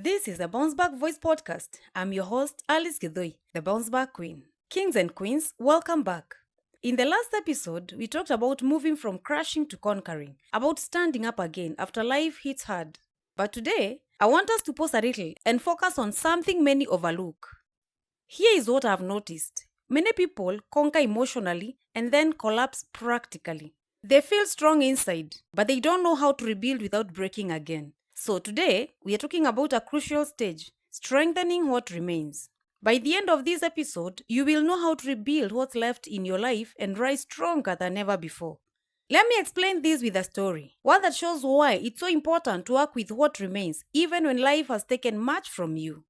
This is the Bounce Back Voice Podcast. I'm your host, Alice Gidoi, the Bounce Back Queen. Kings and Queens, welcome back. In the last episode, we talked about moving from crashing to conquering, about standing up again after life hits hard. But today, I want us to pause a little and focus on something many overlook. Here is what I've noticed. Many people conquer emotionally and then collapse practically. They feel strong inside, but they don't know how to rebuild without breaking again. So today, we are talking about a crucial stage, strengthening what remains. By the end of this episode, you will know how to rebuild what's left in your life and rise stronger than ever before. Let me explain this with a story, one that shows why it's so important to work with what remains, even when life has taken much from you.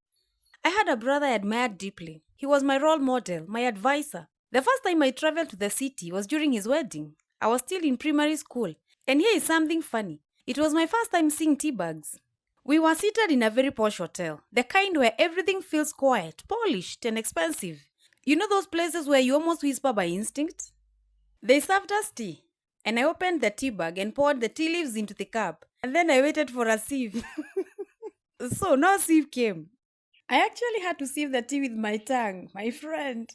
I had a brother I admired deeply. He was my role model, my advisor. The first time I traveled to the city was during his wedding. I was still in primary school, and here is something funny. It was my first time seeing tea bags. We were seated in a very posh hotel, the kind where everything feels quiet, polished, and expensive. You know those places where you almost whisper by instinct? They served us tea, and I opened the tea bag and poured the tea leaves into the cup, and then I waited for a sieve. So no sieve came. I actually had to sieve the tea with my tongue, my friend.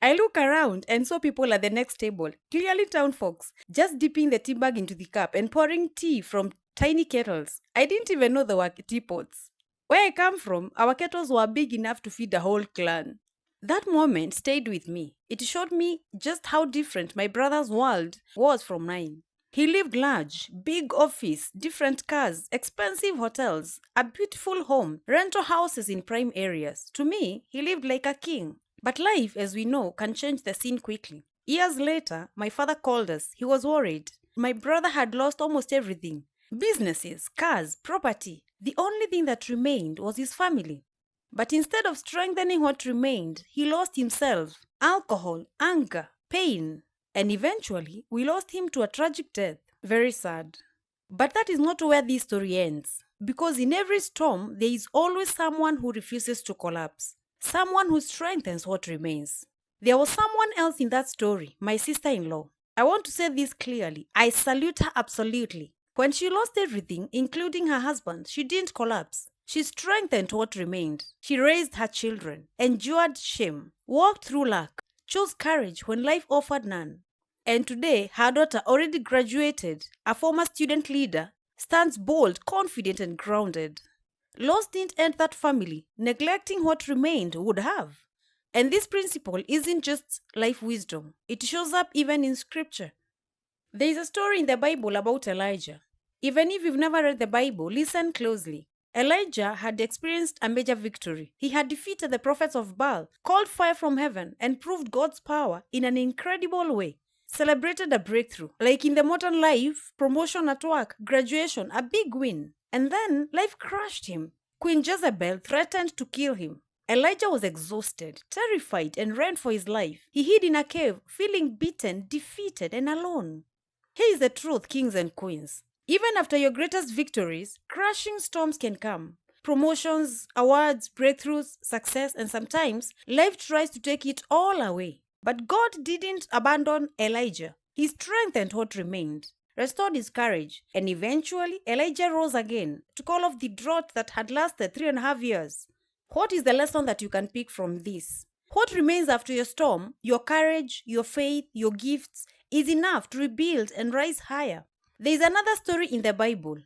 I look around and saw people at the next table, clearly town folks, just dipping the tea bag into the cup and pouring tea from tiny kettles. I didn't even know there were teapots. Where I come from, our kettles were big enough to feed a whole clan. That moment stayed with me. It showed me just how different my brother's world was from mine. He lived large, big office, different cars, expensive hotels, a beautiful home, rental houses in prime areas. To me, he lived like a king. But life, as we know, can change the scene quickly. Years later, my father called us. He was worried. My brother had lost almost everything. Businesses, cars, property. The only thing that remained was his family. But instead of strengthening what remained, he lost himself. Alcohol, anger, pain. And eventually, we lost him to a tragic death. Very sad. But that is not where this story ends. Because in every storm, there is always someone who refuses to collapse. Someone who strengthens what remains. There was someone else in that story, my sister-in-law. I want to say this clearly. I salute her absolutely. When she lost everything, including her husband, she didn't collapse. She strengthened what remained. She raised her children, endured shame, walked through luck, chose courage when life offered none. And today, her daughter, already graduated, a former student leader, stands bold, confident, and grounded. Loss didn't end that family. Neglecting what remained would have. And this principle isn't just life wisdom. It shows up even in scripture. There is a story in the Bible about Elijah. Even if you've never read the Bible, listen closely. Elijah had experienced a major victory. He had defeated the prophets of Baal, called fire from heaven, and proved God's power in an incredible way. Celebrated a breakthrough. Like in the modern life, promotion at work, graduation, a big win. And then life crushed him. Queen Jezebel threatened to kill him. Elijah was exhausted, terrified, and ran for his life. He hid in a cave, feeling beaten, defeated, and alone. Here is the truth, kings and queens. Even after your greatest victories, crashing storms can come. Promotions, awards, breakthroughs, success, and sometimes life tries to take it all away. But God didn't abandon Elijah. He strengthened what remained, restored his courage, and eventually Elijah rose again to call off the drought that had lasted 3.5 years. What is the lesson that you can pick from this? What remains after your storm, your courage, your faith, your gifts, is enough to rebuild and rise higher. There is another story in the Bible.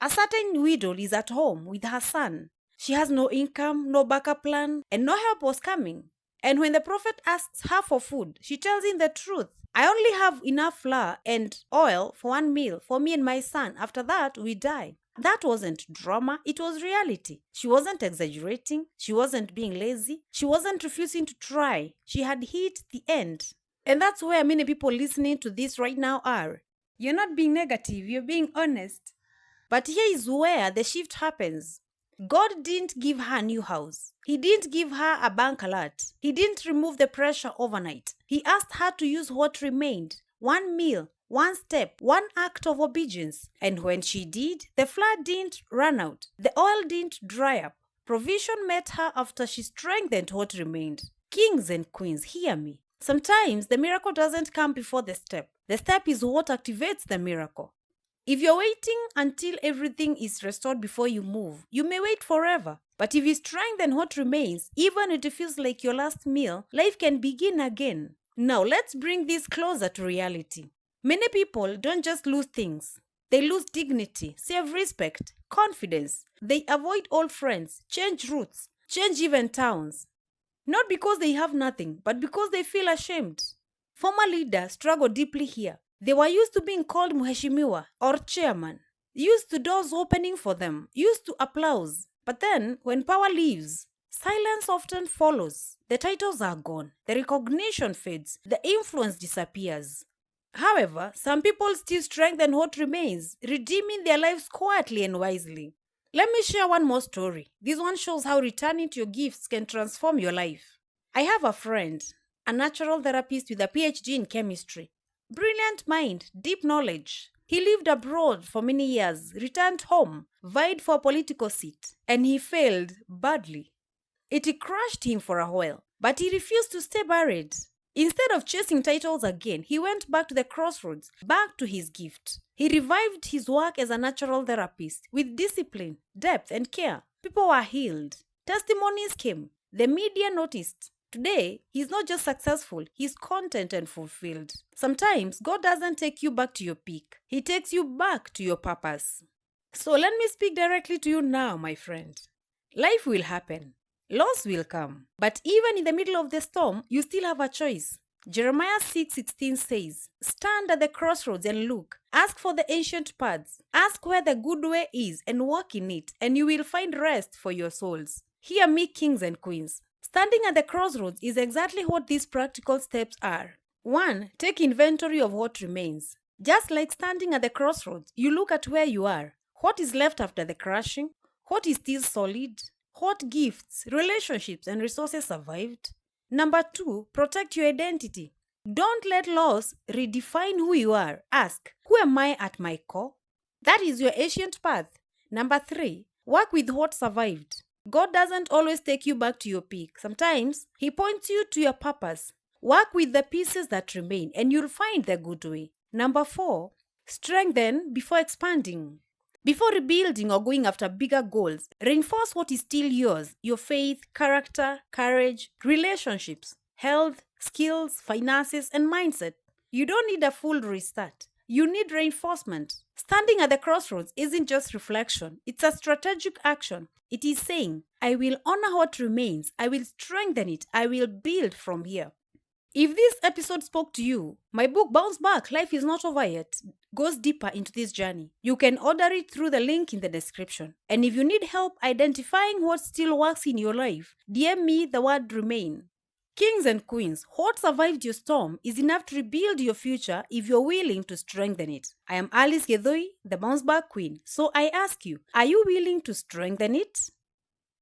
A certain widow is at home with her son. She has no income, no backup plan, and no help was coming. And when the prophet asks her for food, she tells him the truth. I only have enough flour and oil for one meal for me and my son. After that, we die. That wasn't drama, it was reality. She wasn't exaggerating. She wasn't being lazy. She wasn't refusing to try. She had hit the end. And that's where many people listening to this right now are. You're not being negative, you're being honest. But here is where the shift happens. God didn't give her a new house. He didn't give her a bank alert. He didn't remove the pressure overnight. He asked her to use what remained. One meal, one step, one act of obedience. And when she did, the flour didn't run out. The oil didn't dry up. Provision met her after she strengthened what remained. Kings and queens, hear me. Sometimes the miracle doesn't come before the step. The step is what activates the miracle. If you're waiting until everything is restored before you move, you may wait forever. But if you strengthen what remains, even if it feels like your last meal, life can begin again. Now, let's bring this closer to reality. Many people don't just lose things. They lose dignity, self-respect, confidence. They avoid old friends, change routes, change even towns. Not because they have nothing, but because they feel ashamed. Former leaders struggle deeply here. They were used to being called Mheshimiwa or chairman, used to doors opening for them, used to applause. But then, when power leaves, silence often follows. The titles are gone, the recognition fades, the influence disappears. However, some people still strengthen what remains, redeeming their lives quietly and wisely. Let me share one more story. This one shows how returning to your gifts can transform your life. I have a friend, a natural therapist with a PhD in chemistry. Brilliant mind, deep knowledge. He lived abroad for many years, returned home, vied for a political seat, and he failed badly. It crushed him for a while, but he refused to stay buried. Instead of chasing titles again, he went back to the crossroads, back to his gift. He revived his work as a natural therapist with discipline, depth, and care. People were healed. Testimonies came. The media noticed. Today, he's not just successful, he's content and fulfilled. Sometimes, God doesn't take you back to your peak. He takes you back to your purpose. So let me speak directly to you now, my friend. Life will happen. Loss will come. But even in the middle of the storm, you still have a choice. Jeremiah 6:16 says, "Stand at the crossroads and look. Ask for the ancient paths. Ask where the good way is and walk in it, and you will find rest for your souls." Hear me, kings and queens. Standing at the crossroads is exactly what these practical steps are. 1. Take inventory of what remains. Just like standing at the crossroads, you look at where you are. What is left after the crashing? What is still solid? What gifts, relationships, and resources survived? Number 2, protect your identity. Don't let loss redefine who you are. Ask, who am I at my core? That is your ancient path. Number 3, work with what survived. God doesn't always take you back to your peak. Sometimes, He points you to your purpose. Work with the pieces that remain, and you'll find the good way. Number 4, strengthen before expanding. Before rebuilding or going after bigger goals, reinforce what is still yours: your faith, character, courage, relationships, health, skills, finances, and mindset. You don't need a full restart. You need reinforcement. Standing at the crossroads isn't just reflection, it's a strategic action. It is saying, I will honor what remains, I will strengthen it, I will build from here. If this episode spoke to you, my book Bounce Back, Life is Not Over Yet goes deeper into this journey. You can order it through the link in the description. And if you need help identifying what still works in your life, DM me the word remain. Kings and queens, what survived your storm is enough to rebuild your future if you're willing to strengthen it. I am Alice Gedoi, the Bounce Back Queen. So I ask you, are you willing to strengthen it?